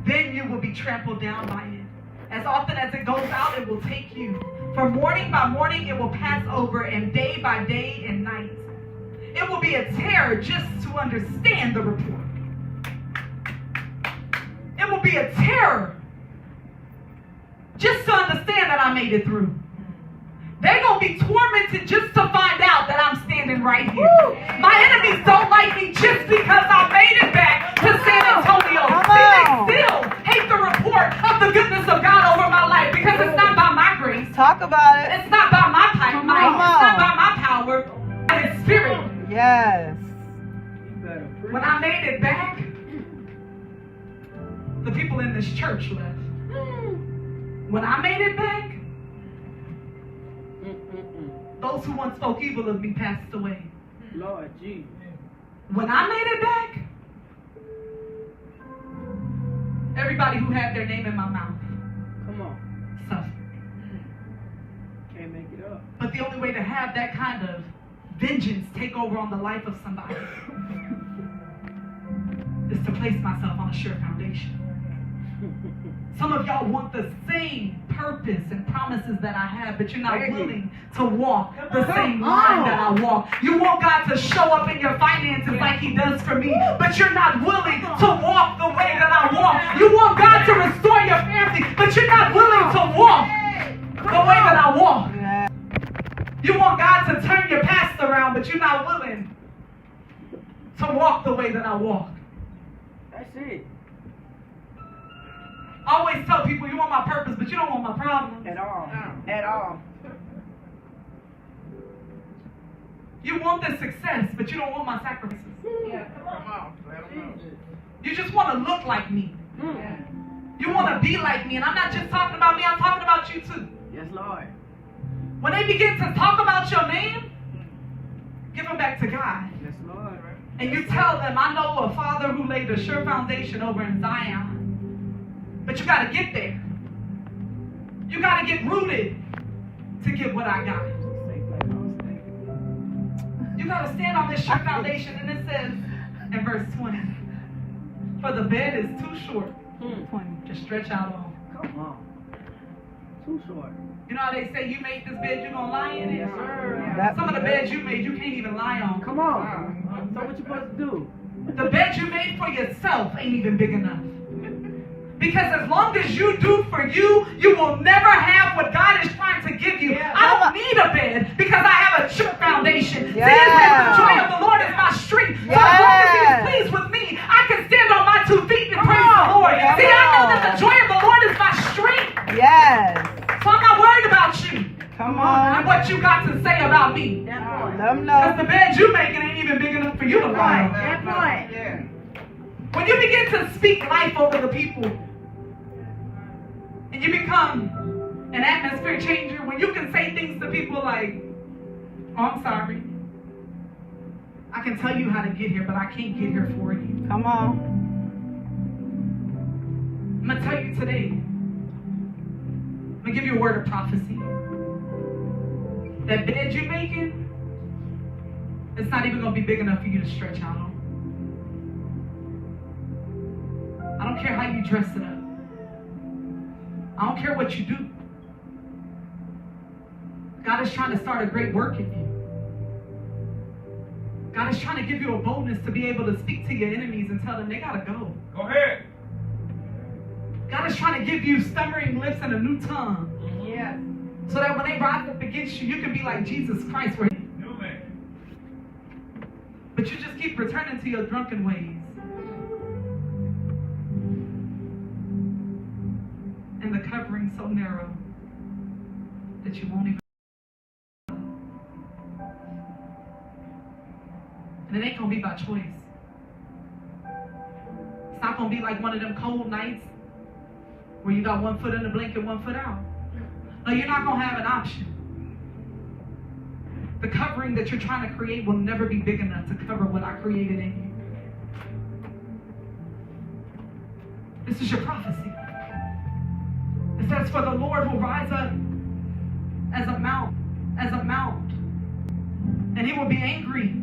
then you will be trampled down by it. As often as it goes out, it will take you. For morning by morning, it will pass over, and day by day and night. It will be a terror just to understand the report. It will be a terror just to understand that I made it through. They're going to be tormented just to find out that I'm standing right here. Woo! My enemies don't like me just because I made it back to San Antonio. See, they still hate the report of the goodness of God over my life because it's not by my grace. Talk about it. It's not by my might. It's not by my power. By His Spirit. Yes. When I made it back, the people in this church left. When I made it back, those who once spoke evil of me passed away. Lord Jesus. When I made it back, everybody who had their name in my mouth suffered. Can't make it up. But the only way to have that kind of vengeance take over on the life of somebody is to place myself on a sure foundation. Some of y'all want the same purpose and promises that I have, but you're not willing to walk the same line that I walk. You want God to show up in your finances like He does for me, but you're not willing to walk the way that I walk. You want God to restore your family, but you're not willing to walk the way that I walk. You want God to turn your past around, but you're not willing to walk the way that I walk. That's it. I always tell people, you want my purpose, but you don't want my problems. At all. At all. You want the success, but you don't want my sacrifices. Yeah, come on. You just want to look like me. You want to be like me. And I'm not just talking about me, I'm talking about you too. Yes, Lord. When they begin to talk about your name, give them back to God. Yes, Lord. And you tell them, I know a Father who laid a sure foundation over in Zion. But you got to get there. You got to get rooted to get what I got. You got to stand on this sure foundation. And it says in verse 20, for the bed is too short to stretch out on. Come on. Too short. You know how they say you made this bed, you're going to lie in it? Yes, sir. Some of the beds you made, you can't even lie on. Come on. So what you supposed to do? The bed you made for yourself ain't even big enough. Because as long as you do for you, you will never have what God is trying to give you. I don't need a bed because I have a sure foundation. See, it says the joy of the Lord is my strength. So as long as He is pleased with me, I can stand on my 2 feet and praise the Lord. See, I know that the joy of the Lord is my strength. Yes. So I'm not worried about you. Come on. And what you got to say about me. Let them know. Because the bed you making ain't even big enough for you to lie on. That point. Yeah. When you begin to speak life over the people, and you become an atmosphere changer, when you can say things to people like, oh, I'm sorry. I can tell you how to get here, but I can't get here for you. Come on. I'm going to tell you today. I'm going to give you a word of prophecy. That bed you're making, it's not even going to be big enough for you to stretch out on. I don't care how you dress it up. I don't care what you do. God is trying to start a great work in you. God is trying to give you a boldness to be able to speak to your enemies and tell them they got to go. Go ahead. God is trying to give you stammering lips and a new tongue. Yeah. So that when they rise up against you, you can be like Jesus Christ. Where New man. but you just keep returning to your drunken ways. And the covering so narrow that you won't even. And it ain't gonna be by choice. It's not gonna be like one of them cold nights where you got 1 foot in the blanket, 1 foot out. No, you're not gonna have an option. The covering that you're trying to create will never be big enough to cover what I created in you. This is your prophecy. It says, for the Lord will rise up as a mount, and He will be angry